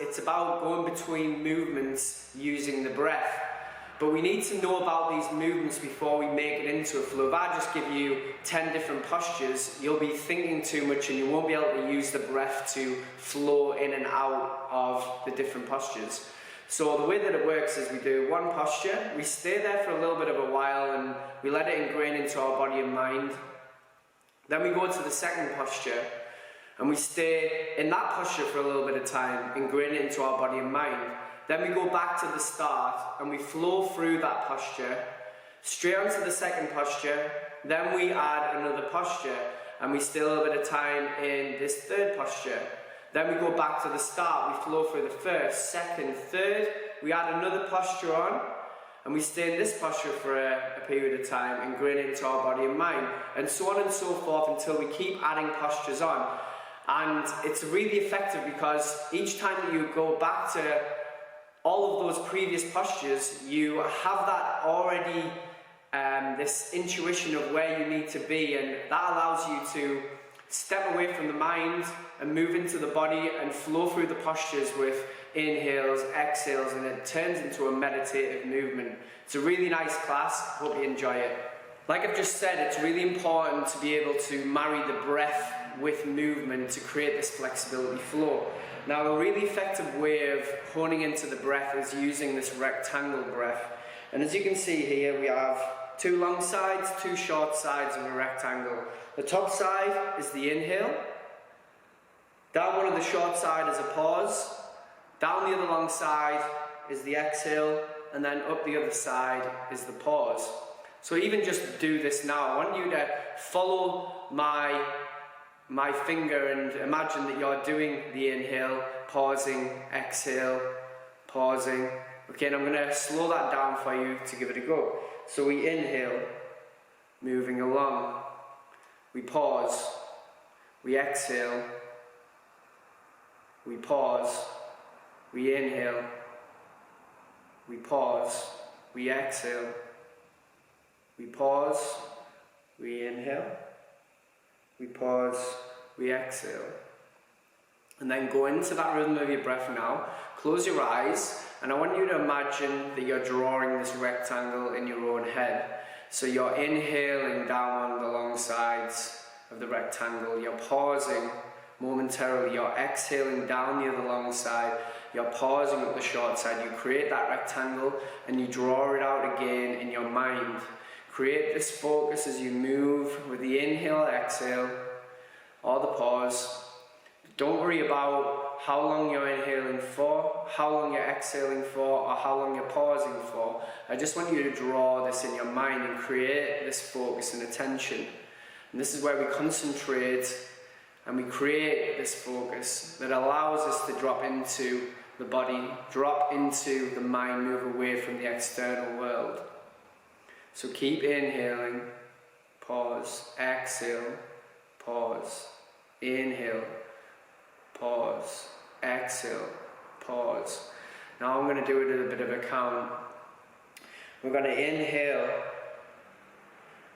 it's about going between movements using the breath. But we need to know about these movements before we make it into a flow. If I just give you 10 different postures, you'll be thinking too much and you won't be able to use the breath to flow in and out of the different postures. So the way that it works is we do one posture, we stay there for a little bit of a while and we let it ingrain into our body and mind. Then we go to the second posture and we stay in that posture for a little bit of time, ingrain it into our body and mind. Then we go back to the start and we flow through that posture, straight onto the second posture, then we add another posture and we stay a little bit of time in this third posture. Then we go back to the start, we flow through the first, second, third, we add another posture on, and we stay in this posture for a period of time, ingrain it into our body and mind, and so on and so forth until we keep adding postures on. And it's really effective because each time that you go back to all of those previous postures, you have that already, this intuition of where you need to be, and that allows you to step away from the mind and move into the body and flow through the postures with inhales, exhales, and it turns into a meditative movement. It's a really nice class, hope you enjoy it. Like I've just said, it's really important to be able to marry the breath with movement to create this flexibility flow. Now, a really effective way of honing into the breath is using this rectangle breath. And as you can see here, we have two long sides, two short sides of a rectangle. The top side is the inhale. Down one of the short side is a pause. Down the other long side is the exhale. And then up the other side is the pause. So even just do this now. I want you to follow my finger and imagine that you're doing the inhale, pausing, exhale, pausing. Okay, and I'm going to slow that down for you to give it a go. So we inhale, moving along. We pause, we exhale, we pause, we inhale, we pause, we exhale, we pause, we inhale, we pause, we exhale. And then go into that rhythm of your breath now. Close your eyes, and I want you to imagine that you're drawing this rectangle in your own head. So you're inhaling down one of the long sides of the rectangle, you're pausing momentarily, you're exhaling down the other long side, you're pausing up the short side, you create that rectangle and you draw it out again in your mind. Create this focus as you move with the inhale, exhale, or the pause. Don't worry about how long you're inhaling for, how long you're exhaling for, or how long you're pausing for. I just want you to draw this in your mind and create this focus and attention. And this is where we concentrate and we create this focus that allows us to drop into the body, drop into the mind, move away from the external world. So keep inhaling, pause, exhale, pause, inhale, pause, exhale, pause. Now I'm going to do it at a bit of a count. We're going to inhale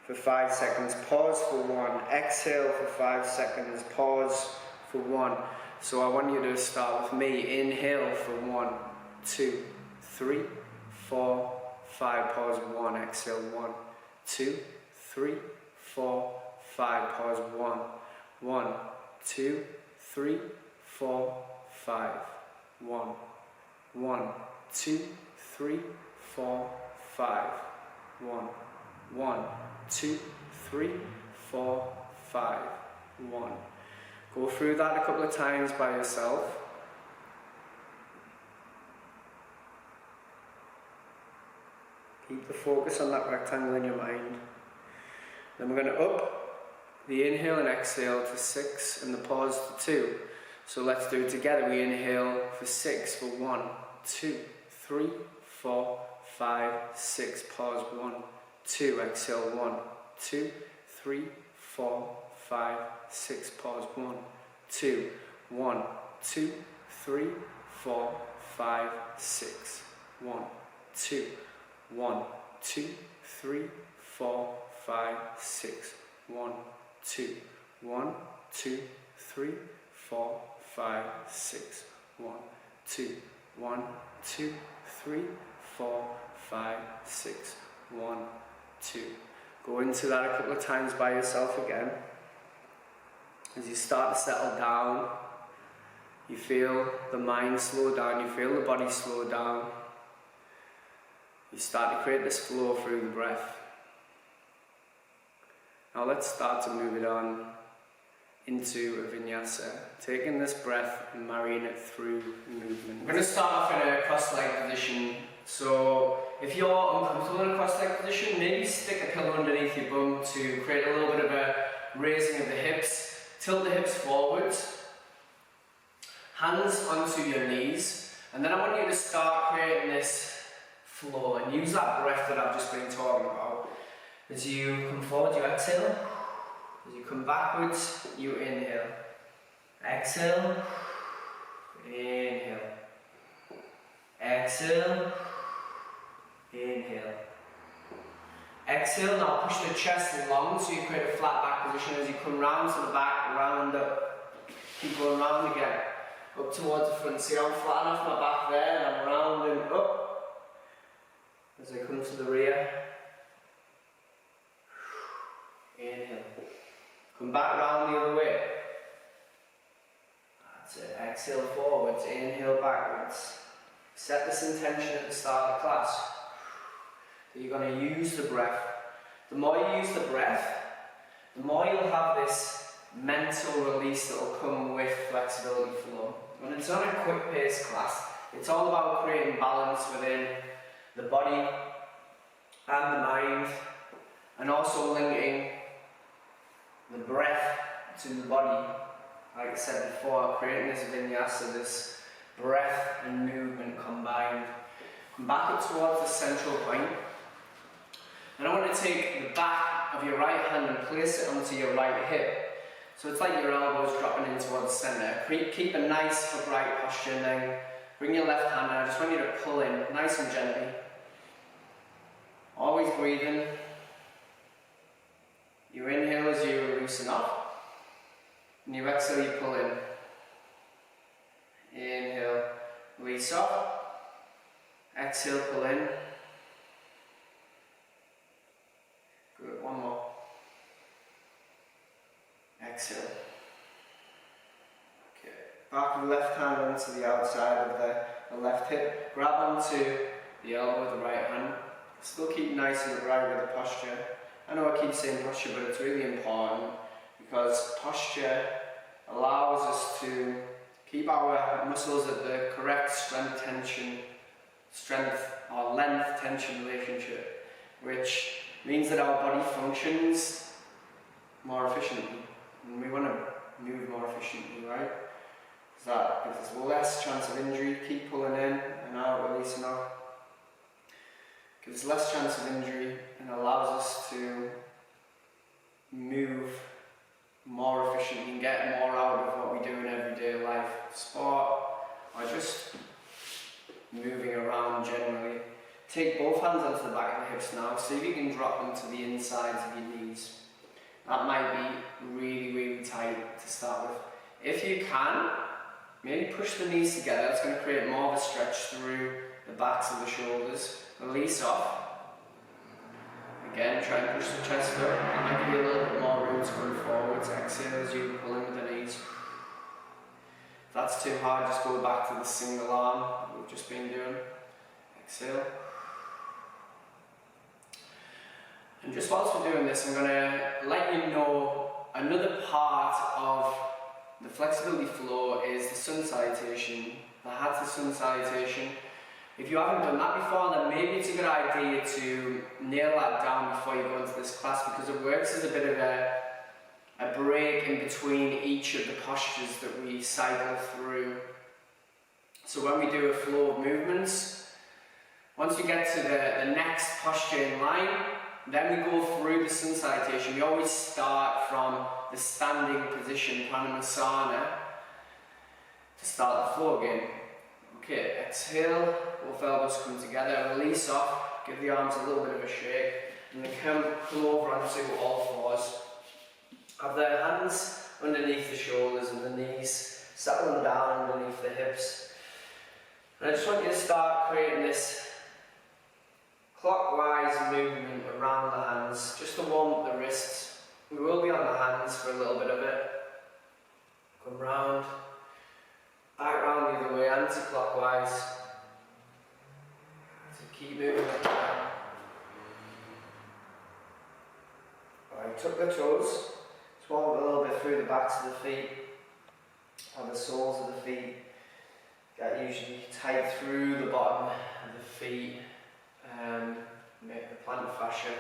for 5 seconds, pause for 1, exhale for 5 seconds, pause for 1. So I want you to start with me. Inhale for 1, 2, 3, 4, 5, pause 1, exhale 1, 2, 3, 4, 5, pause 1, 1, 2, 3, 4, 5, 1, 1, 2, 3, 4, 5, 1, 1, 2, 3, 4, 5, 1. Go through that a couple of times by yourself. Keep the focus on that rectangle in your mind. Then we're going to up the inhale and exhale to 6 and the pause to 2. So let's do it together. We inhale for 6 for 1, 2, 3, 4, 5, 6. Pause 1, 2. Exhale 1, 2, 3, 4, 5, 6. Pause 1, 2, 1, 2, 3, 4, 5, 6. 1, 2. 1, 2, 3, 4, 5, 6. 1, 2, 1, 2, 3, 4, 5, 6. 1, 2. 1, 2, 3, 4, 5, 6. 1, 2. Go into that a couple of times by yourself again. As you start to settle down, you feel the mind slow down, you feel the body slow down. You start to create this flow through the breath. Now let's start to move it on into a vinyasa, taking this breath and marrying it through movement. We're going to start off in a cross-leg position. So if you're uncomfortable in a cross-leg position, maybe stick a pillow underneath your bum to create a little bit of a raising of the hips. Tilt the hips forwards, hands onto your knees, and then I want you to start creating this flow and use that breath that I've just been talking about. As you come forward, you exhale. As you come backwards, you inhale. Exhale. Inhale. Exhale. Inhale. Exhale, now push the chest long so you create a flat back position. As you come round to the back, round up. Keep going round again. Up towards the front. See, I'm flat enough my back there and I'm rounding up. As I come to the rear. Inhale. Come back round the other way. That's it. Exhale forwards, inhale backwards. Set this intention at the start of the class. That you're going to use the breath. The more you use the breath, the more you'll have this mental release that will come with flexibility flow. When it's not a quick paced class, it's all about creating balance within the body and the mind, and also linking the breath to the body. Like I said before, creating this vinyasa, this breath and movement combined. Come back up towards the central point. And I want to take the back of your right hand and place it onto your right hip. So it's like your elbows dropping in towards the centre. Keep a nice upright posture and then bring your left hand and I just want you to pull in nice and gently. Always breathing. You inhale as you loosen up. And you exhale, you pull in. Inhale, release up. Exhale, pull in. Good, one more. Exhale. Okay, back of the left hand onto the outside of the left hip. Grab onto the elbow with the right hand. Still keep nice and upright with the posture. I know I keep saying posture, but it's really important because posture allows us to keep our muscles at the correct strength or length tension relationship, which means that our body functions more efficiently. And we want to move more efficiently, right? So that gives us less chance of injury. Keep pulling in and out, releasing out. Gives us less chance of injury and allows us to move more efficiently and get more out of what we do in everyday life. Sport or just moving around generally. Take both hands onto the back of the hips now. See if you can drop them to the insides of your knees. That might be really, really tight to start with. If you can, maybe push the knees together. It's going to create more of a stretch through the backs of the shoulders. Release off. Again, try and push the chest up. That might give you a little bit more room to go forwards. Exhale as you pull in with the knees. If that's too hard, just go back to the single arm that we've just been doing. Exhale. And just whilst we're doing this, I'm going to let you know another part of the flexibility flow is the sun salutation, the hatha sun salutation. If you haven't done that before, then maybe it's a good idea to nail that down before you go into this class, because it works as a bit of a break in between each of the postures that we cycle through. So when we do a flow of movements, once we get to the next posture in line, then we go through the sun salutation. We always start from the standing position, Pranayama, to start the flow again. Okay, exhale, both elbows come together, release off, give the arms a little bit of a shake, and then come over onto all fours. Have the hands underneath the shoulders and the knees, settling down underneath the hips. And I just want you to start creating this clockwise movement around the hands, just to warm up the wrists. We will be on the hands for a little bit of it. Come round, back round the other way, anti-clockwise. So keep moving it down. Alright, tuck the toes. Just warm up a little bit through the backs of the feet, or the soles of the feet. Get usually tight through the bottom of the feet. Make the plantar fascia.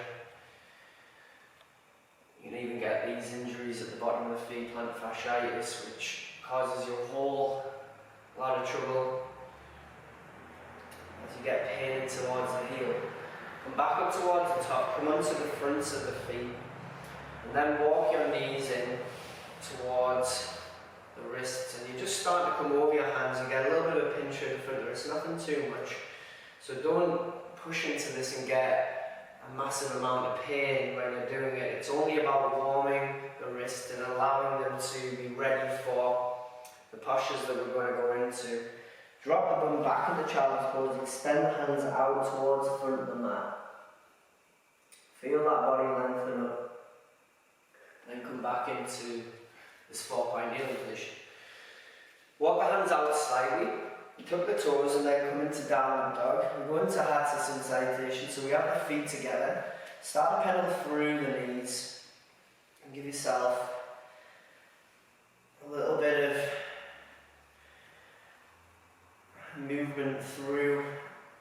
You can even get these injuries at the bottom of the feet, plantar fasciitis, which causes you a whole lot of trouble as you get pain towards the heel. Come back up towards the top, come onto the fronts of the feet, and then walk your knees in towards the wrists, and you just start to come over your hands and get a little bit of a pinch of the front of the wrist, nothing too much. So don't push into this and get a massive amount of pain when you're doing it. It's only about warming the wrist and allowing them to be ready for the postures that we're going to go into. Drop the bum back into child's pose, extend the hands out towards the front of the mat. Feel that body lengthen up. Then come back into this 4-point kneeling position. Walk the hands out slightly. Tuck the toes and then come into downward dog. We go into hatha salutation, so we have the feet together. Start to pedal through the knees and give yourself a little bit of movement through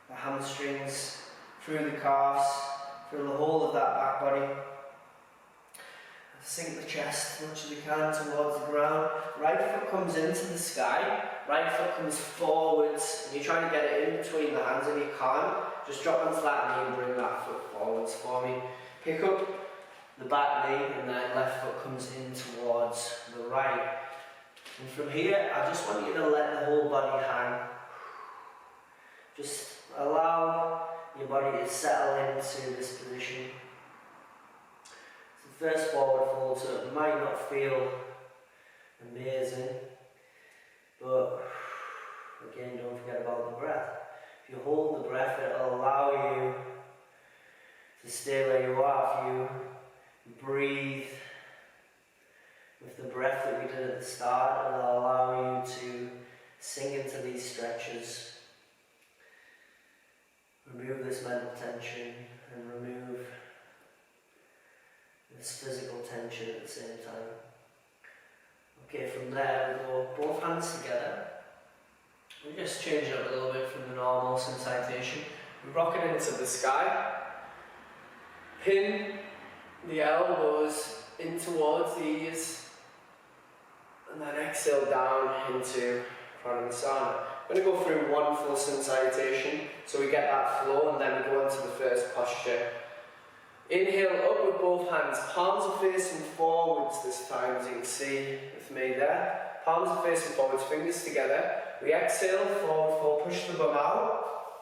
the hamstrings, through the calves, through the whole of that back body. Sink the chest as much as you can towards the ground. Right foot comes into the sky, right foot comes forwards, and you're trying to get it in between the hands. If you can't, just drop onto that knee and bring that foot forwards for me. Pick up the back knee and then left foot comes in towards the right. And from here, I just want you to let the whole body hang. Just allow your body to settle into this position. First forward fold, so it might not feel amazing, but again, don't forget about the breath. If you hold the breath, it'll allow you to stay where you are. If you breathe with the breath that we did at the start, it'll allow you to sink into these stretches. Remove this mental tension and remove this physical tension at the same time. Okay, from there we go both hands together. We just change it up a little bit from the normal citation. We rock it into the sky. Pin the elbows in towards the ears. And then exhale down into Pranayama. I'm going to go through one full citation so we get that flow, and then we go into the first posture. Inhale up with both hands, palms are facing forwards this time, as you can see with me there. Palms are facing forwards, fingers together. We exhale, forward fold, push the bum out.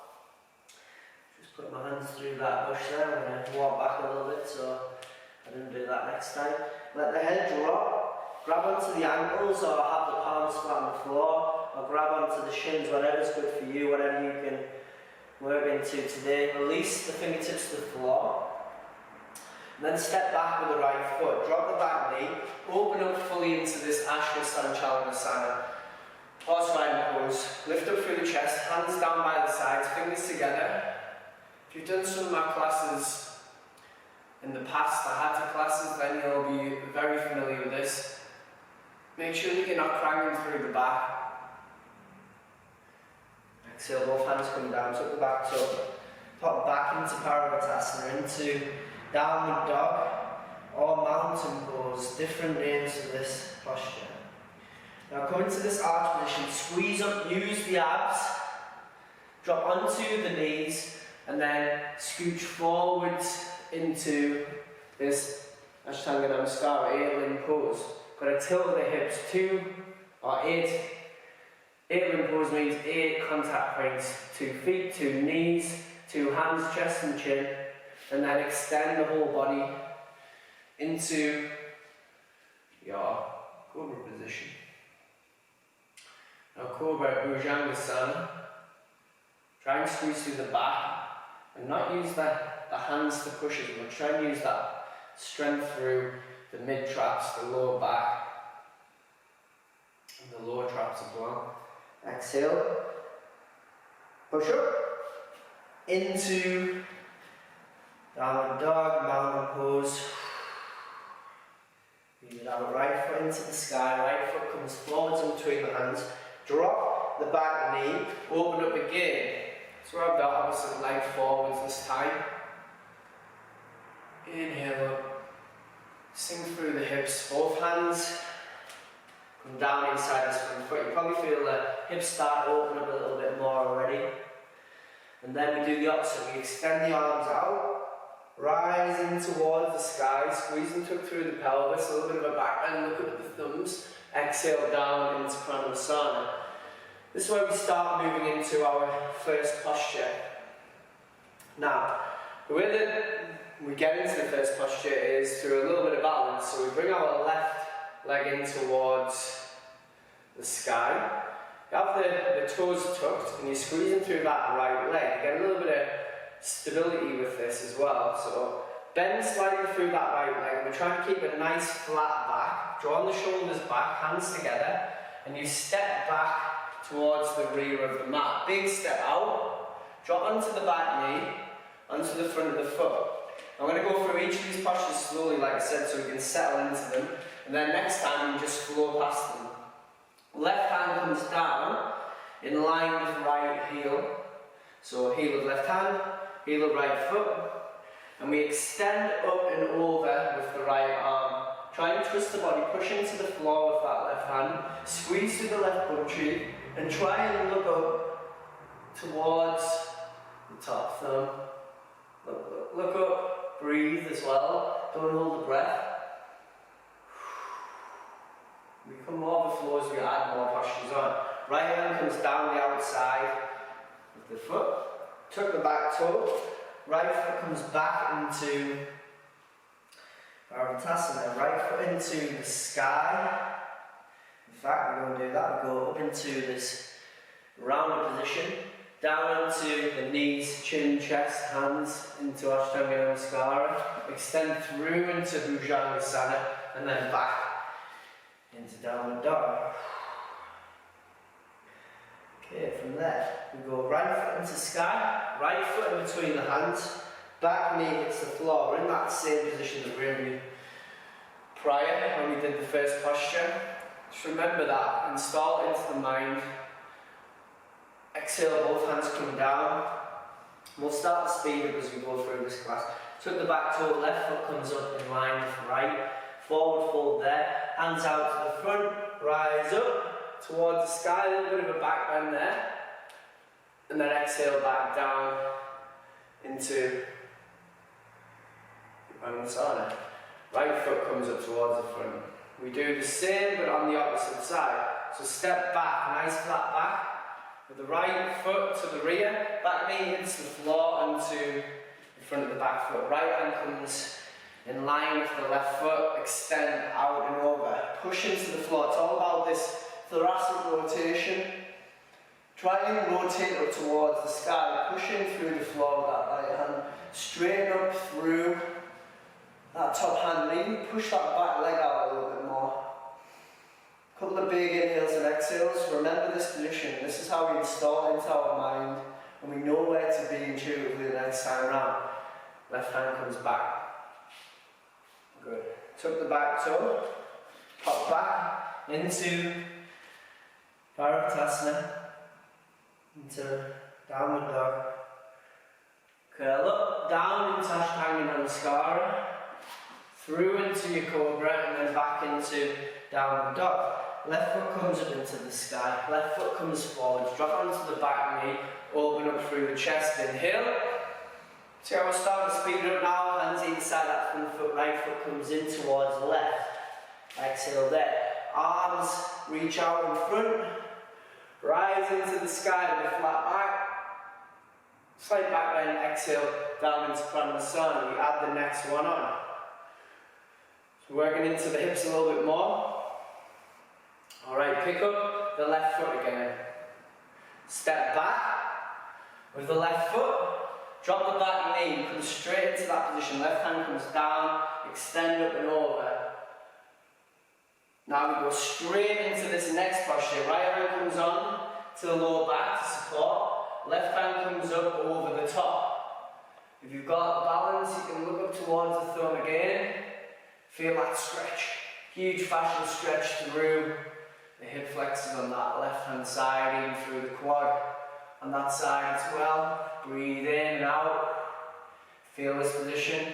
Just put my hands through that bush there. I'm going to walk back a little bit so I didn't do that next time. Let the head drop, grab onto the ankles or have the palms flat on the floor, or grab onto the shins, whatever's good for you, whatever you can work into today. Release the fingertips to the floor. And then step back with the right foot, drop the back knee, open up fully into this Untitled horse riding pose. Lift up through the chest, hands down by the sides, fingers together. If you've done some of my classes in the past, the hatha classes, then you'll be very familiar with this. Make sure that you're not cranking through the back. Exhale, both hands come down, tuck the back toe, pop back into Paravatasana, into downward dog or mountain pose, different names for this posture. Now come into this arch position, squeeze up, use the abs, drop onto the knees and then scooch forwards into this Ashtanga Namaskara, 8-limb pose. Got to tilt the hips, 2 or 8. 8-limb pose means 8 contact points, 2 feet, 2 knees, 2 hands, chest and chin. And then extend the whole body into your Cobra position. Now Cobra Bhujangasana, Try and squeeze through the back and not use the hands to push as much. Try and use that strength through the mid traps, the lower back, and the lower traps as well. Exhale. Push up. Into downward dog, mountain pose. Breathe it out. Right foot into the sky. Right foot comes forwards in between the hands. Drop the back knee. Open up again. So have the opposite leg forwards this time. Inhale up. Sink through the hips. Both hands come down inside this front foot. You probably feel the hips start to open up a little bit more already. And then we do the opposite. We extend the arms out, rising towards the sky, squeezing through the pelvis, a little bit of a back bend, look up at the thumbs, exhale down into Pranayama. This is where we start moving into our first posture. Now, the way that we get into the first posture is through a little bit of balance. So we bring our left leg in towards the sky. You have the toes tucked and you're squeezing through that right leg. You get a little bit of stability with this as well. So bend slightly through that right leg and we're trying to keep a nice flat back. Draw the shoulders back, hands together, and you step back towards the rear of the mat. Big step out, drop onto the back knee, onto the front of the foot. I'm going to go through each of these postures slowly, like I said, so we can settle into them. And then next time you just flow past them. Left hand comes down in line with right heel. So heel of left hand, heel of right foot. And we extend up and over with the right arm. Try and twist the body, push into the floor with that left hand. Squeeze through the left butt cheek and try and look up towards the top thumb. Look up, breathe as well. Don't hold the breath. We become more of a flow as we add more postures on. Right hand comes down the outside of the foot. Tuck the back toe. Right foot comes back into Bhujangasana. Right foot into the sky. In fact, we're going to do that. We go up into this rounded position. Down into the knees, chin, chest, hands into Ashtanga Namaskara. Extend through into Bhujangasana and then back into downward dog. Okay, from there we go right foot into sky, right foot in between the hands, back knee hits the floor. We're in that same position that we were in prior when we did the first posture. Just remember that, install it into the mind. Exhale, both hands come down. We'll start to speed up as we go through this class. Tuck the back toe, left foot comes up in line with right. Forward fold there, hands out to the front, rise up towards the sky, a little bit of a back bend there. And then exhale back down into Pranayama. Right foot comes up towards the front. We do the same but on the opposite side. So step back, nice flat back. With the right foot to the rear, back knee hits the floor onto the front of the back foot. Right hand comes in line with the left foot, extend out and over. Push into the floor. It's all about this thoracic rotation. Try and rotate up towards the sky, pushing through the floor with that right hand. Straighten up through that top hand and even push that back leg out a little bit more. Couple of big inhales and exhales. Remember this position. This is how we install into our mind and we know where to be intuitively the next time round. Left hand comes back. Good. Tuck the back toe. Pop back into Bhujangasana. Into downward dog. Curl up, down into Ashtanga Namaskara. Through into your Cobra and then back into downward dog. Left foot comes up into the sky, left foot comes forward, drop onto the back knee, open up through the chest, inhale. See how we're starting to speed up now, hands inside that front foot, right foot comes in towards the left. Exhale there. Arms reach out in front, rise into the sky with a flat back. Slight back bend, exhale, down into Pranayama. We add the next one on. So working into the hips a little bit more. Alright, pick up the left foot again. Step back, With the left foot, drop the back knee, come straight into that position. Left hand comes down, extend up and over. Now we go straight into this next posture. Right hand comes on to the lower back to support. Left hand comes up over the top. If you've got balance, you can look up towards the thumb again. Feel that stretch. Huge fascial stretch through the hip flexors on that left hand side, even through the quad on that side as well. Breathe in and out. Feel this position.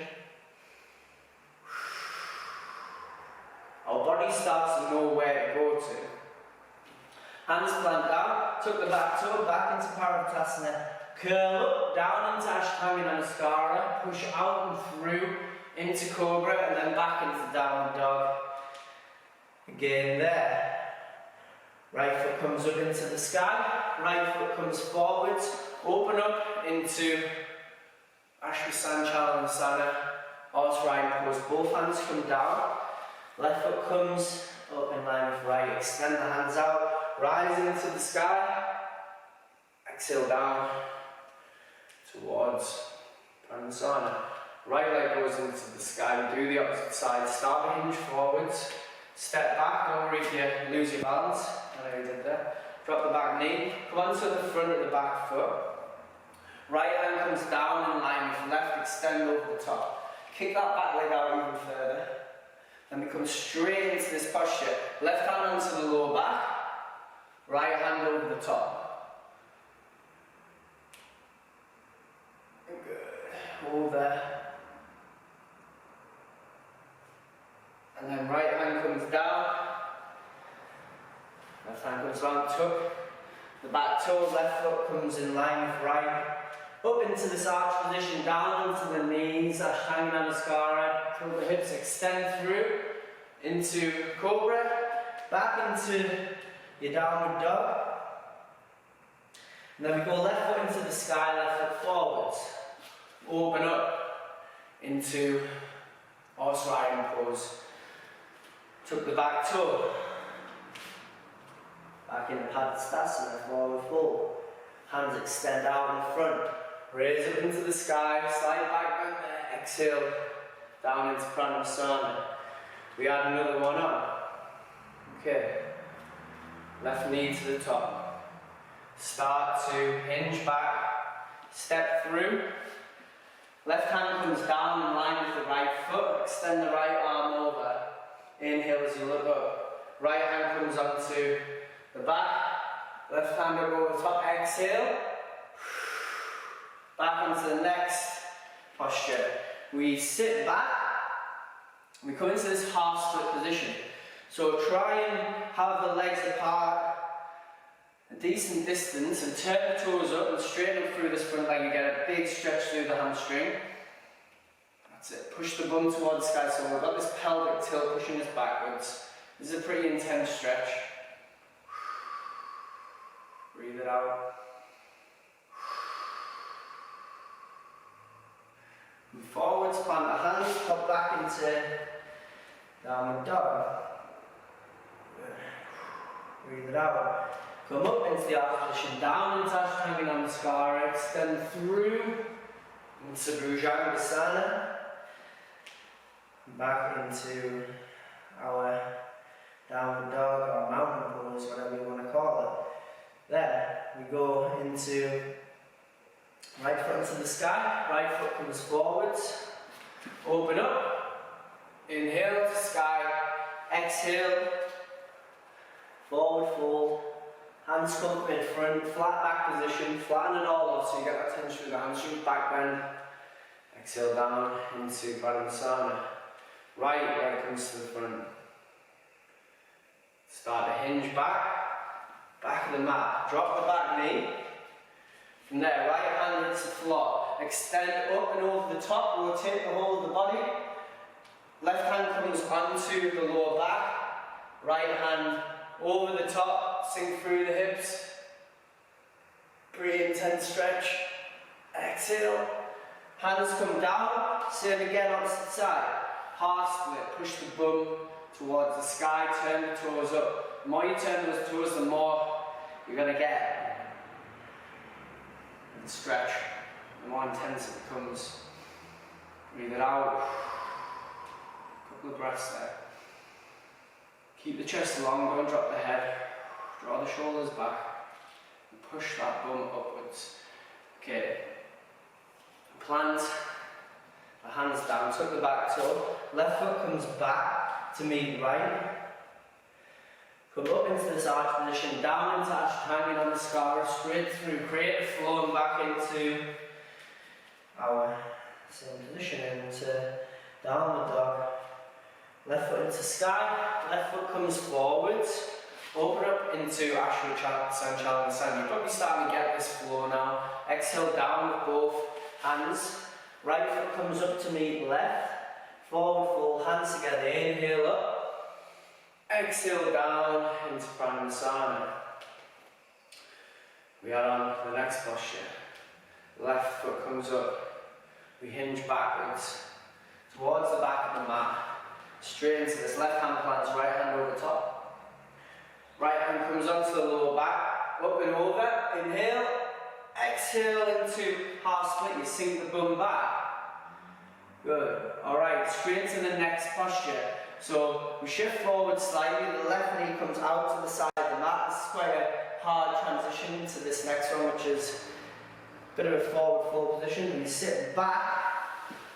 Our body starts to know where to go to. Hands plant down, tuck the back toe back into Paravatasana. Curl up, down into Ashtanga Namaskara. Push out and through into Cobra and then back into Downward Dog. Again there. Right foot comes up into the sky. Right foot comes forwards. Open up into Ashwasanchalanasana. Horse riding pose. Both hands come down. Left foot comes up in line with right. Extend the hands out. Rise into the sky. Exhale down towards Pranasana. Right leg goes into the sky. We do the opposite side. Start the hinge forwards. Step back. Don't worry if you lose your balance. I know you did that. Drop the back knee. Come onto the front of the back foot. Right hand comes down in line with left. Extend over the top. Kick that back leg out even further. Then we come straight into this posture. Left hand onto the lower back. Right hand over the top. Good. Over. And then right hand comes down. Left hand comes round, tuck. The back toe, left foot comes in line with right. Up into this arch position, down onto the knees, Ashtanga Namaskara. Pull the hips, extend through into Cobra. Back into your Downward Dog. And then we go left foot into the sky, left foot forwards. Open up into horse riding pose. Tuck the back toe. Back in Padastasana, forward fold. Hands extend out in front. Raise up into the sky, slight back bend there. Exhale, down into Pranasana. We add another one on. Okay. Left knee to the top. Start to hinge back. Step through. Left hand comes down in line with the right foot. Extend the right arm over. Inhale as you look up. Right hand comes onto the back. Left hand up over the top. Exhale. Back onto the next posture. We sit back. We come into this half split position. So try and have the legs apart a decent distance and turn the toes up and straighten up through this front leg. You get a big stretch through the hamstring. That's it. Push the bum towards the sky. So we've got this pelvic tilt pushing us backwards. This is a pretty intense stretch. Breathe it out. Move forwards, plant the hands, pop back into Downward Dog. Breathe it out. Come up into the arch position, down into Ashtanga Namaskara, extend through into Bhujangasana. Back into our Downward Dog or mountain pose, whatever you want to call it. Then we go into right foot into the sky, right foot comes forwards, open up, inhale to sky, exhale, forward fold, hands come up in front, flat back position, flatten it all off so you get that tension through the hamstring, back bend, exhale down into Pranasana. Right leg comes to the front. Start to hinge back of the mat, drop the back knee. From there, right hand hits the floor, extend up and over the top, rotate the whole of the body. Left hand comes onto the lower back, right hand over the top, sink through the hips. Pretty intense stretch. Exhale, hands come down, same again opposite side. Half split, push the bum towards the sky, turn the toes up. The more you turn those toes, the more you're going to get and stretch. The more intense it becomes, breathe it out. Couple of breaths there. Keep the chest long, don't drop the head. Draw the shoulders back and push that bum upwards. Okay. Plant the hands down, tuck the back toe. Left foot comes back to meet right. Come up into this arch position, down into Ashtanga Namaskara, straight through. Create a flow and back into our same position, into downward dog. Left foot into sky, left foot comes forwards. Open up into Sanchalanasana. You're probably starting to get this flow now. Exhale down with both hands. Right foot comes up to meet left. Forward fold, hands together. Inhale up. Exhale down into Pranayama. We are on to the next posture. Left foot comes up. We hinge backwards towards the back of the mat. Straight into this. Left hand plants, right hand over top. Right hand comes onto the lower back, up and over, inhale, exhale into half split, you sink the bum back. Good, alright, straight into the next posture. So we shift forward slightly, the left knee comes out to the side of the mat. This is quite a hard transition into this next one, which is a bit of a forward fold position. We sit back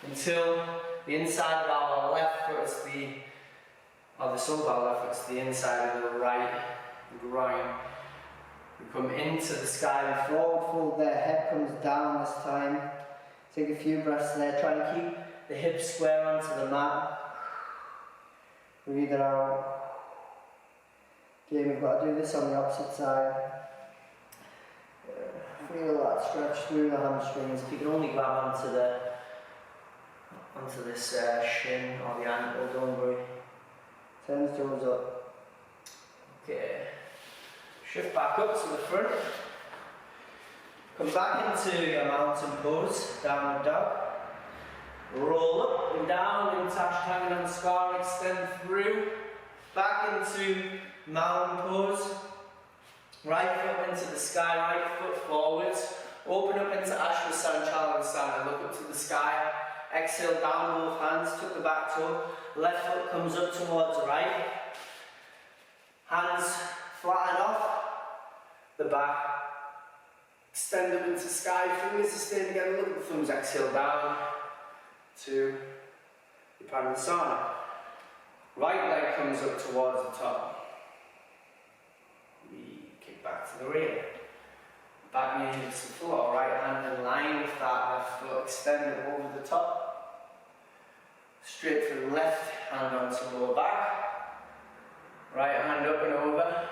until the inside of our left foot is the sole of our left foot's the inside of the right groin. We come into the sky and forward fold there, head comes down this time. Take a few breaths there, try and keep the hips square onto the mat. Breathe it out. Again, we've got to do this on the opposite side. Feel that stretch through the hamstrings. If you can only grab onto this shin or the ankle, don't worry. Turn the toes up. Okay. Shift back up to the front. Come back into your mountain pose, downward dog. Roll up and down into Ashtanga Namaskara, extend through. Back into mountain pose. Right foot into the sky, right foot forwards. Open up into Sanchalanasana, look up to the sky. Exhale down both hands, tuck the back toe. Left foot comes up towards the right. Hands flatten off the back. Extend up into sky, fingers to stay together, look at the thumbs, exhale down to the Pranayama. Right leg comes up towards the top. We kick back to the rear. Back knee hits the floor, right hand in line with that left foot, extend it over the top. Straight through left hand onto lower back. Right hand up and over.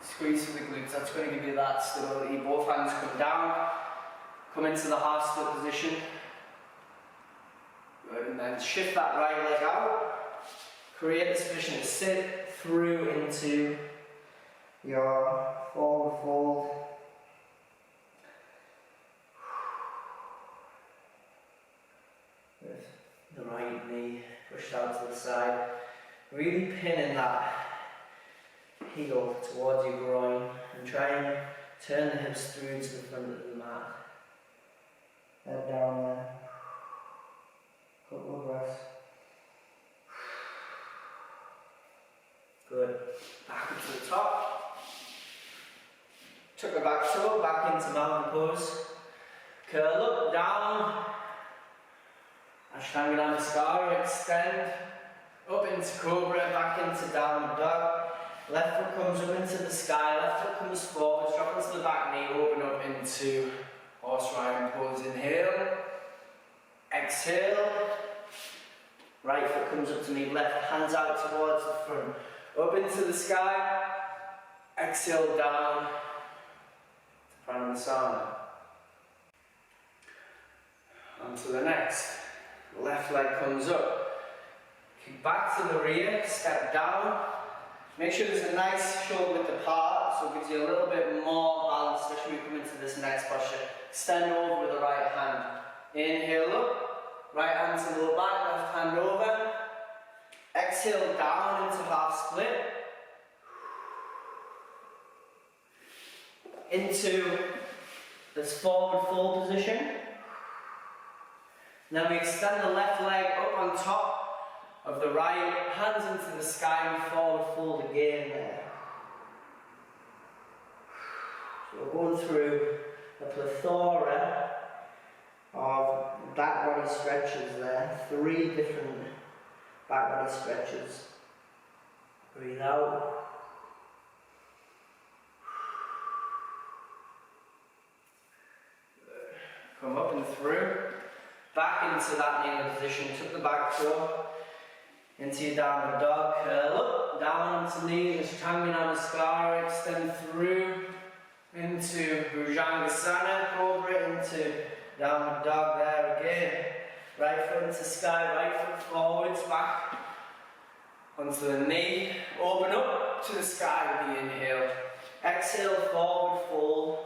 Squeeze through the glutes, that's going to give you that stability. Both hands come down. Come into the half split position. Good, and then shift that right leg out. Create this position to sit through into your forward fold. With the right knee pushed out to the side. Really pinning that heel towards your groin and try and turn the hips through to the front of the mat. Head down there. Couple of breaths. Good. Back up to the top. Tuck the back toe back into mountain pose. Curl up, down. Ashtanga Namaskara, extend. Up into Cobra, back into downward dog. Left foot comes up into the sky, left foot comes forward, drop onto the back knee, open up into horse riding pose. Inhale. Exhale. Right foot comes up to meet left, hands out towards the front. Up into the sky. Exhale down to Pranayama. On to the next. Left leg comes up. Kick back to the rear, step down. Make sure there's a nice shoulder width apart, so it gives you a little bit more balance, especially when we come into this next posture. Extend over with the right hand. Inhale up, right hand to the lower back, left hand over. Exhale down into half split. this forward fold position. And then we extend the left leg up on top of the right, hands into the sky, and forward fold again there. So we're going through a plethora of back body stretches there, 3 different back body stretches. Breathe out. Come up and through. Back into that kneeling position. Tuck the back toe into your downward dog. Curl up, down onto knees, Namaskara. Extend through into Bhujangasana. Cobra into downward dog there again. Right foot into sky, right foot forwards, back onto the knee. Open up to the sky with the inhale. Exhale, forward fold.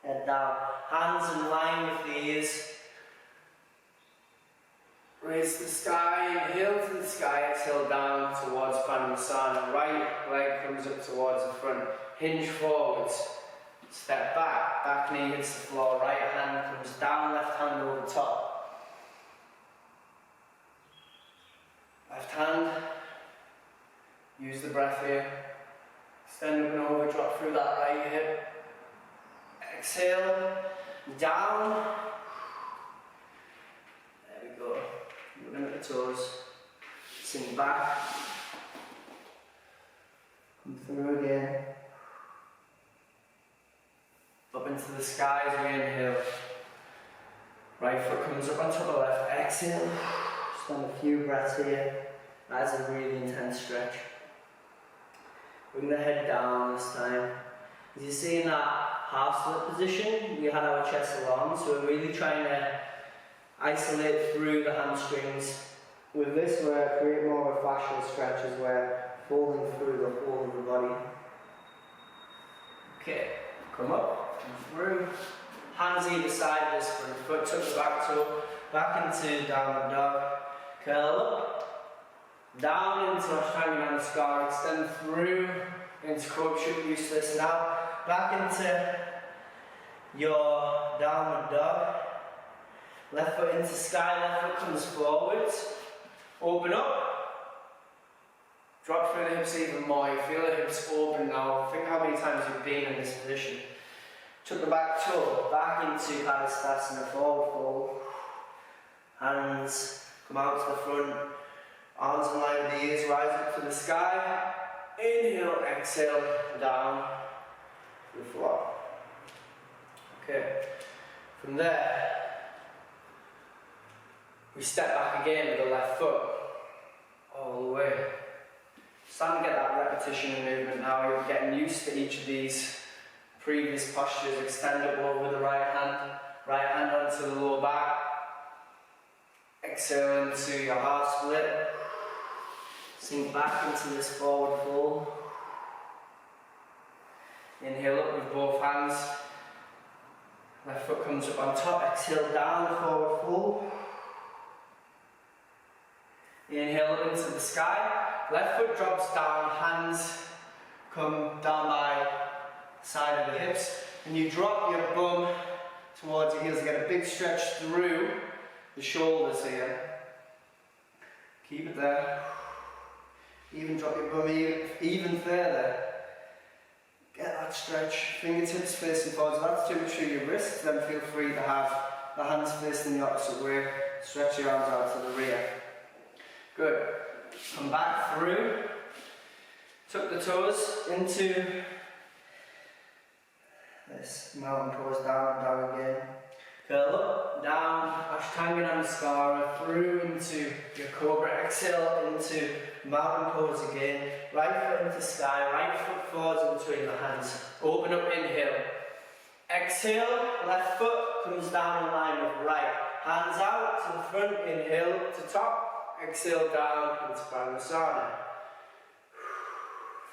Head down. Hands in line with the ears. Raise the sky, inhale to the sky, exhale down towards Padmasana. Right leg comes up towards the front. Hinge forwards. Step back. Back knee hits the floor. Right hand comes down, left hand over top. Left hand. Use the breath here. Extend up and over, drop through that right hip. Exhale, down. There we go. Moving at the toes. Sink back. Come through again. Up into the sky as we inhale. Right foot comes up on top of left. Exhale. Just on a few breaths here. That's a really intense stretch. Bring the head down this time. As you see in that half split position, we had our chest along, so we're really trying to isolate through the hamstrings. With this, we're creating more of a fascial stretch as we're folding through the whole of the body. Okay, come up, come through. Hands either side of this front foot, tuck the back toe, back into downward dog. Curl up, down into Namaskara, extend through into Cobra. Should use this now. Back into your downward dog. Left foot into sky, left foot comes forwards. Open up. Drop through the hips even more. You feel the hips open now. Think how many times you've been in this position. Tuck the back toe back into Padmasana, forward fold. Hands come out to the front. Arms in line with the ears, rise up to the sky. Inhale, exhale, down to the floor. Okay, from there, we step back again with the left foot, all the way. Starting to get that repetition and movement now. You're getting used to each of these previous postures. Extend up over the right hand onto the lower back. Exhale into your half split. Sink back into this forward fold. Inhale up with both hands. Left foot comes up on top. Exhale down, forward fold. Inhale up into the sky. Left foot drops down, hands come down by the side of the hips. And you drop your bum towards your heels. You get a big stretch through the shoulders here. Keep it there. Even drop your bum even further. Get that stretch. Fingertips facing forwards. That's too much through your wrists. Then feel free to have the hands facing the opposite way. Stretch your arms out to the rear. Good. Come back through. Tuck the toes into this mountain pose. Down and down again. Curl up, down, Ashtanga Namaskara, through into your Cobra. Exhale into mountain pose again. Right foot into sky, right foot forwards in between the hands. Open up, inhale. Exhale, left foot comes down in line with right. Hands out to the front, inhale to top. Exhale down into Padmasana.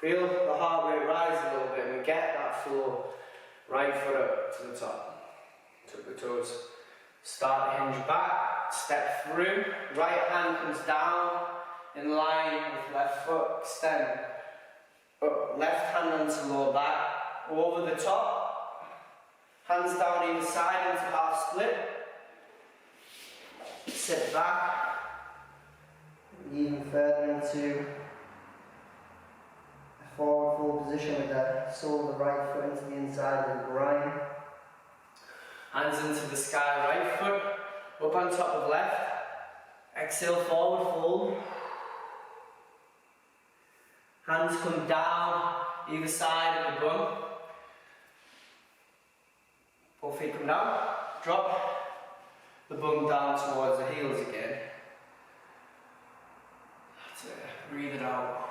Feel the heart rate rise a little bit and we get that flow. Right foot up to the top. Tuck the toes. Start to hinge back. Step through. Right hand comes down in line with left foot. Extend. Up. Left hand onto lower back. Over the top. Hands down either side into half split. Sit back. Even further into a forward fold position with the sole of the right foot into the inside of the groin. Hands into the sky, right foot up on top of left. Exhale, forward fold. Hands come down either side of the bum. Both feet come down. Drop the bum down towards the heels again. That's it. Breathe it out.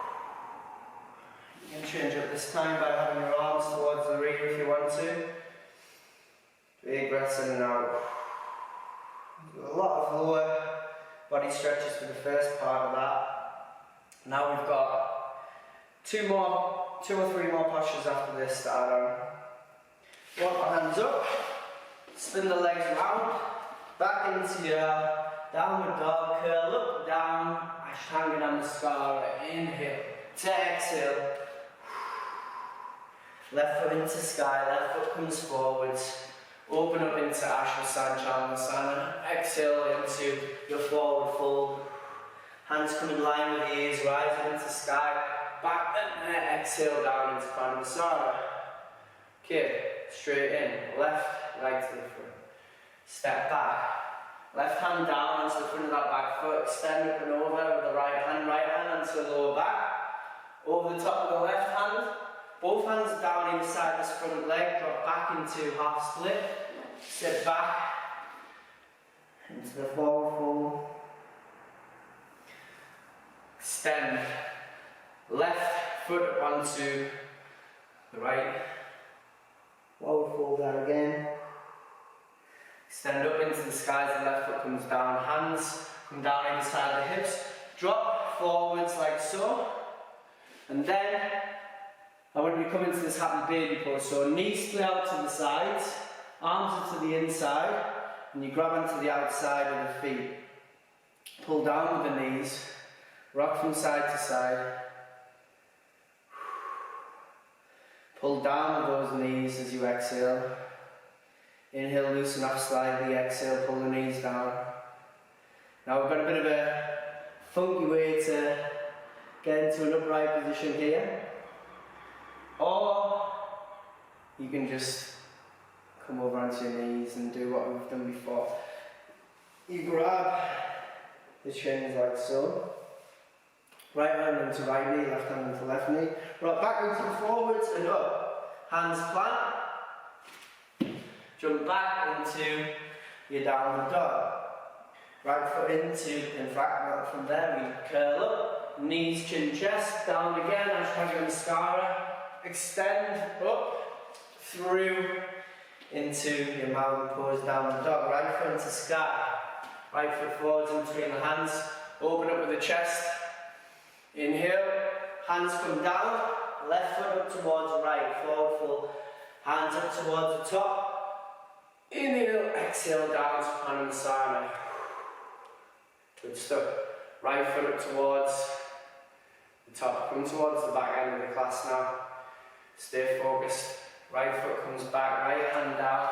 You can change up this time by having your arms towards the rear if you want to. Big breaths in and out. Do a lot of lower body stretches for the first part of that. Now we've got two or three more postures after this to add on. Walk the hands up, spin the legs round, back into your downward dog, curl up, down, Ashtanga Namaskara, inhale, to exhale. Left foot into sky, left foot comes forwards. Open up into Untitled. Exhale into your forward fold. Hands come in line with the ears, rising into sky. Back and then exhale down into Padmasana. Okay, straight in. Left, right to the front. Step back. Left hand down onto the front of that back foot. Extend up and over with the right hand onto the lower back. Over the top of the left hand. Both hands down either side of this front leg, drop back into half split, sit back into the forward fold, extend left foot onto the right, forward fold there again, extend up into the sky as the left foot comes down, hands come down either side of the hips, drop forwards like so, and then I want to be coming to this happy baby pose, so knees split out to the sides, arms are to the inside, and you grab onto the outside of the feet. Pull down with the knees, rock from side to side. Pull down with those knees as you exhale. Inhale, loosen up slightly, exhale, pull the knees down. Now we've got a bit of a funky way to get into an upright position here. Or you can just come over onto your knees and do what we've done before. You grab the shins like so. Right hand into right knee, left hand into left knee. Rock backwards and forwards and up. Hands plant. Jump back into your downward dog. Right foot into, in fact, from there we curl up. Knees, chin, chest, down again. Ashtanga Namaskara. Extend up, through, into your mountain pose, downward dog. Right foot into sky. Right foot forwards in between the hands. Open up with the chest. Inhale, hands come down. Left foot up towards right, forward fold. Hands up towards the top. Inhale, exhale down to Padmasana. Good stuff. Right foot up towards the top. Come towards the back end of the class now. Stay focused. Right foot comes back, right hand down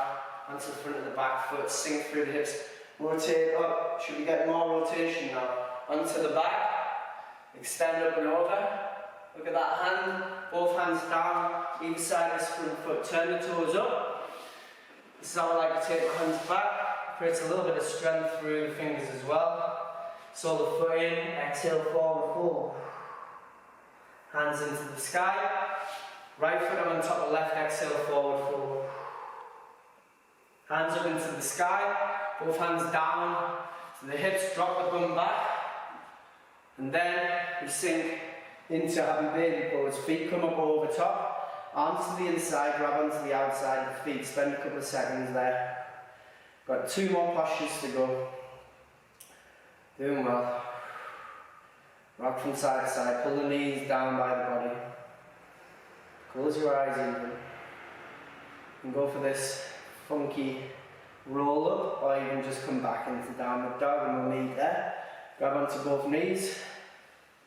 onto the front of the back foot, sink through the hips, rotate up. Should we get more rotation now? Onto the back, extend up and over. Look at that hand, both hands down, either side of this front foot. Turn the toes up. This is how I like to take my hands back. Creates a little bit of strength through the fingers as well. Sole the foot in, exhale, forward fold. Hands into the sky. Right foot on top of left, exhale, forward fold. Hands up into the sky, both hands down to the hips, drop the bum back. And then we sink into happy baby pose. Feet come up over top, arms to the inside, grab onto the outside of the feet. Spend a couple of seconds there. Got two more postures to go. Doing well. Rock from side to side, pull the knees down by the body. Close your eyes even. And go for this funky roll up, or even just come back into downward dog and we'll meet there. Grab onto both knees.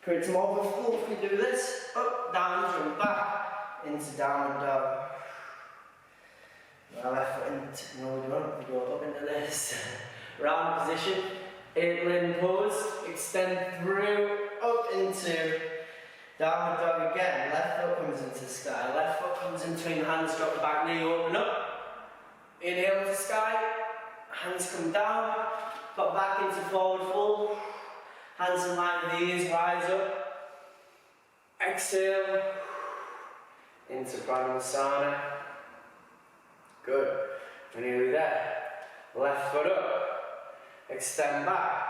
Create some overflow if you do this. Up, down, jump back into downward dog. Our left foot into, no we don't, we go up into this. Round position, 8 limb pose, extend through, up into downward dog again. Left foot comes into the sky, left foot comes in between the hands, drop the back knee, open up. Inhale to sky, hands come down, pop back into forward fold. Hands in line with the ears, rise up. Exhale into Bhujangasana. Good. We're nearly there. Left foot up. Extend back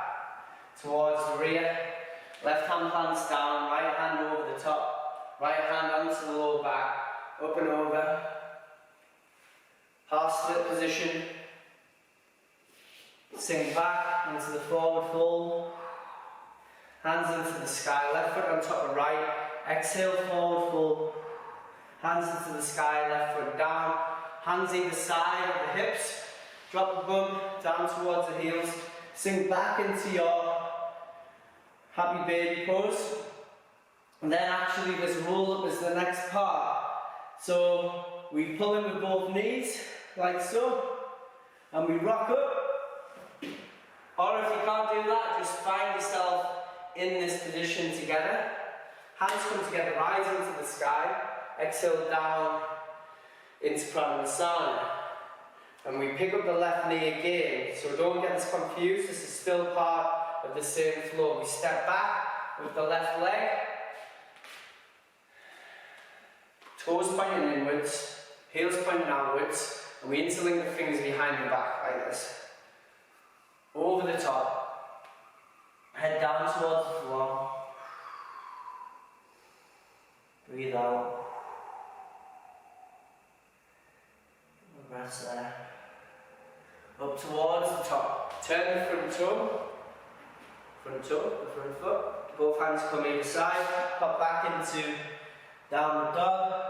towards the rear. Left hand plants down, right hand over the top. Right hand onto the lower back. Up and over. Half split position. Sink back into the forward fold. Hands into the sky, left foot on top of right. Exhale, forward fold. Hands into the sky, left foot down. Hands either side of the hips. Drop the bum down towards the heels. Sink back into your happy baby pose. And then actually this roll up is the next part. So we pull in with both knees, like so. And we rock up. Or if you can't do that, just find yourself in this position together. Hands come together, rise into the sky. Exhale down into Bhujangasana. And we pick up the left knee again. So don't get this confused, this is still part of the same flow. We step back with the left leg. Toes pointing inwards, heels pointing outwards. And we interlink the fingers behind the back like this. Over the top. Head down towards the floor. Breathe out. Breaths there. Up towards the top. Turn the front toe. Front toe, the front foot. Both hands come either side. Pop back into downward dog.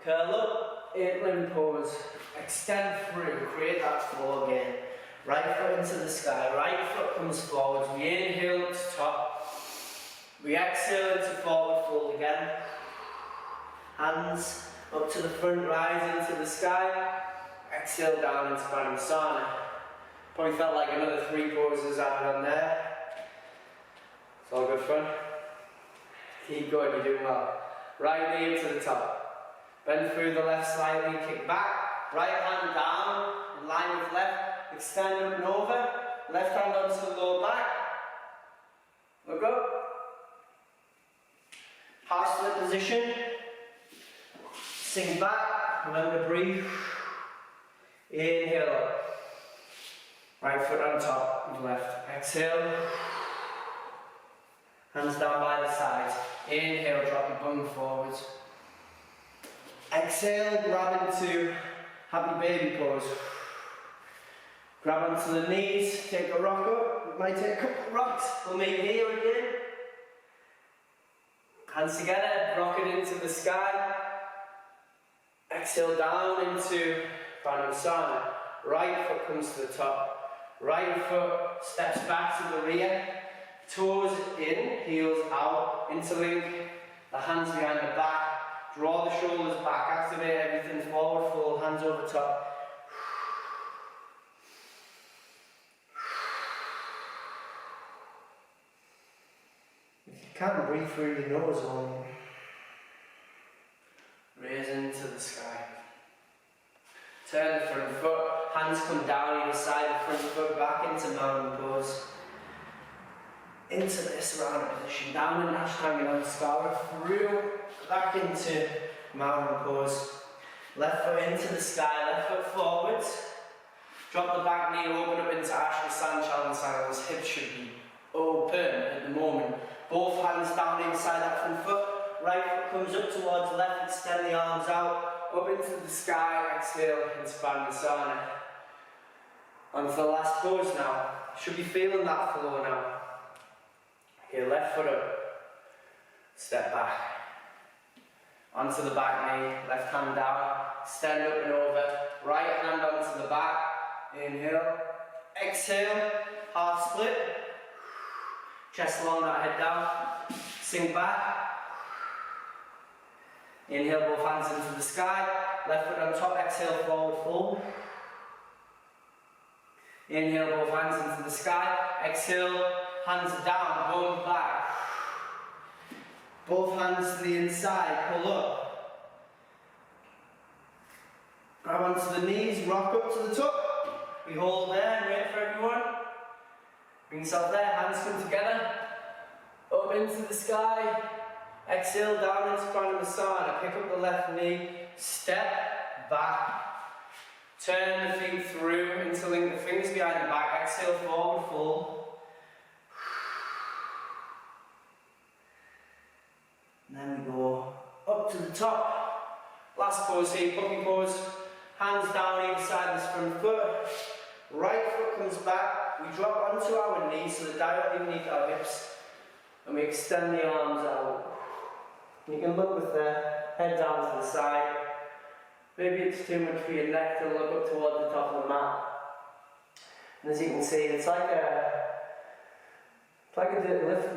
Curl up. 8 limb pose. Extend through. Create that flow again. Right foot into the sky, right foot comes forward. We inhale up to top. We exhale into forward fold again. Hands up to the front, rise into the sky. Exhale down into Bhujangasana. Probably felt like another 3 poses added on there. It's all good fun. Keep going, you're doing well. Right knee up to the top. Bend through the left slightly, kick back. Right hand down, in line with left. Extend up and over, left hand onto the lower back. Look up. Half split position. Sink back, remember to breathe. Inhale up. Right foot on top of left. Exhale. Hands down by the sides. Inhale, drop the bum forwards. Exhale, grab into happy baby pose. Grab onto the knees, take a rock up. We might take a couple of rocks. We'll meet here again. Hands together, rock it into the sky. Exhale down into Bhujangasana. Right foot comes to the top. Right foot steps back to the rear. Toes in, heels out. Interlink the hands behind the back. Draw the shoulders back. Activate everything forward fold. Hands over top. Can't breathe through your nose only. Raise into the sky. Turn the front foot, hands come down either side, the front foot back into mountain pose. Into this round position, down in Ashtanga Namaskara, through, back into mountain pose. Left foot into the sky, left foot forwards. Drop the back knee, open up into Ashtanga Challenge. Hips should be open at the moment. Both hands down inside that front foot. Right foot comes up towards the left, extend the arms out. Up into the sky, exhale into Bhujangasana. On to the last pose now. Should be feeling that flow now. Okay, left foot up. Step back. Onto the back knee, left hand down. Stand up and over. Right hand onto the back. Inhale. Exhale. Half split. Chest long, that head down. Sink back. Inhale, both hands into the sky. Left foot on top, exhale, forward fold. Inhale, both hands into the sky. Exhale, hands down, bum back. Both hands to the inside, pull up. Grab onto the knees, rock up to the top. We hold there and wait for everyone. Bring yourself there, hands come together. Up into the sky. Exhale, down into Pranayama. Pick up the left knee, step back. Turn the feet through, interlink the fingers behind the back. Exhale, forward fold. And then we go up to the top. Last pose here, puppy pose. Hands down either side of this front foot. Right foot comes back. We drop onto our knees so they're directly beneath our hips. And we extend the arms out. You can look with the head down to the side. Maybe it's too much for your neck to look up towards the top of the mat. And as you can see, it's like a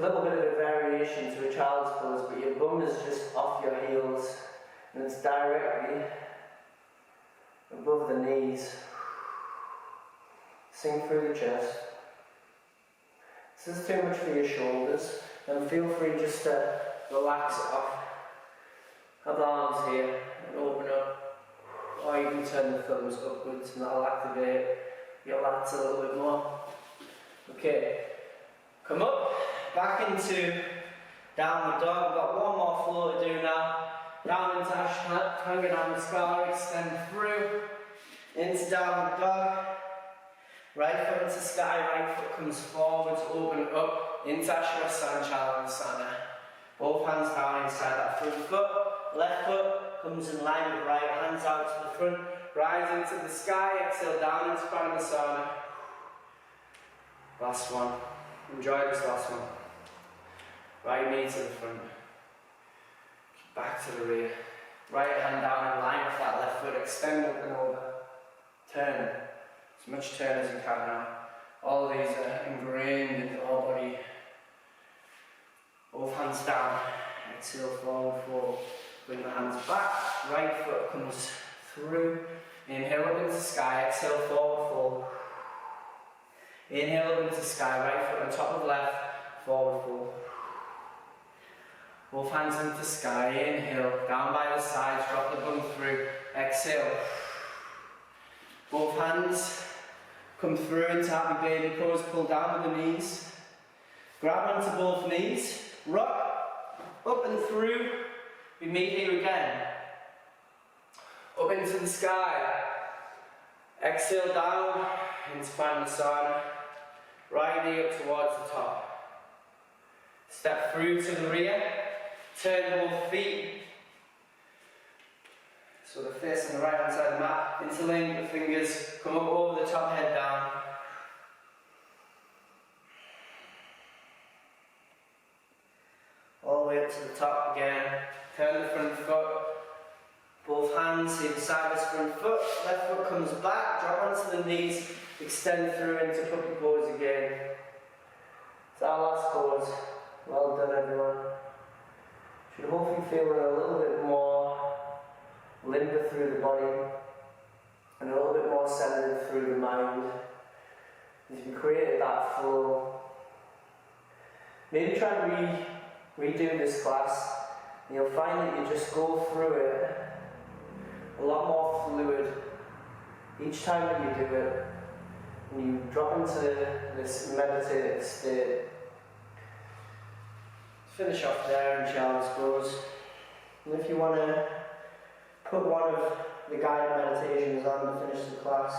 little bit of a variation to a child's pose, but your bum is just off your heels and it's directly above the knees. Sink through the chest. This is too much for your shoulders, and feel free just to relax it off. Have the arms here and open up, or you can turn the thumbs upwards and that'll activate your lats a little bit more. Okay, come up, back into downward dog. We've got one more floor to do now. Down into Ashtanga Namaskar, extend through, into downward dog. Right foot into sky, right foot comes forwards, open up, into Chaturasana. Both hands down inside that front foot. Left foot comes in line with right, hands out to the front. Rise into the sky, exhale down into Pranayama. Last one. Enjoy this last one. Right knee to the front. Back to the rear. Right hand down in line with that left foot. Extend up and over. Turn. As much turn as you can now. All of these are ingrained into our body. Both hands down. Exhale, forward fold. Bring the hands back. Right foot comes through. Inhale up into sky. Exhale, forward fold. Inhale up into sky. Right foot on top of left. Forward fold. Both hands into sky. Inhale. Down by the sides. Drop the bum through. Exhale. Both hands come through into happy baby pose. Pull down with the knees. Grab onto both knees. Rock. Up and through. We meet here again. Up into the sky. Exhale down into Pranayama. Right knee up towards the top. Step through to the rear. Turn both feet. So the face on the right hand side of the mat. Interlink the fingers. Come up over the top, head down. All the way up to the top again. Turn the front foot. Both hands either side of this front foot. Left foot comes back. Drop onto the knees. Extend through into puppy pose again. It's our last pose. Well done, everyone. Should hopefully feel a little bit more limber through the body and a little bit more centered through the mind. If you created that flow, maybe try and redo this class, and you'll find that you just go through it a lot more fluid each time that you do it, and you drop into this meditative state. Finish off there in child's pose. And if you want to put one of the guided meditations on to finish the class,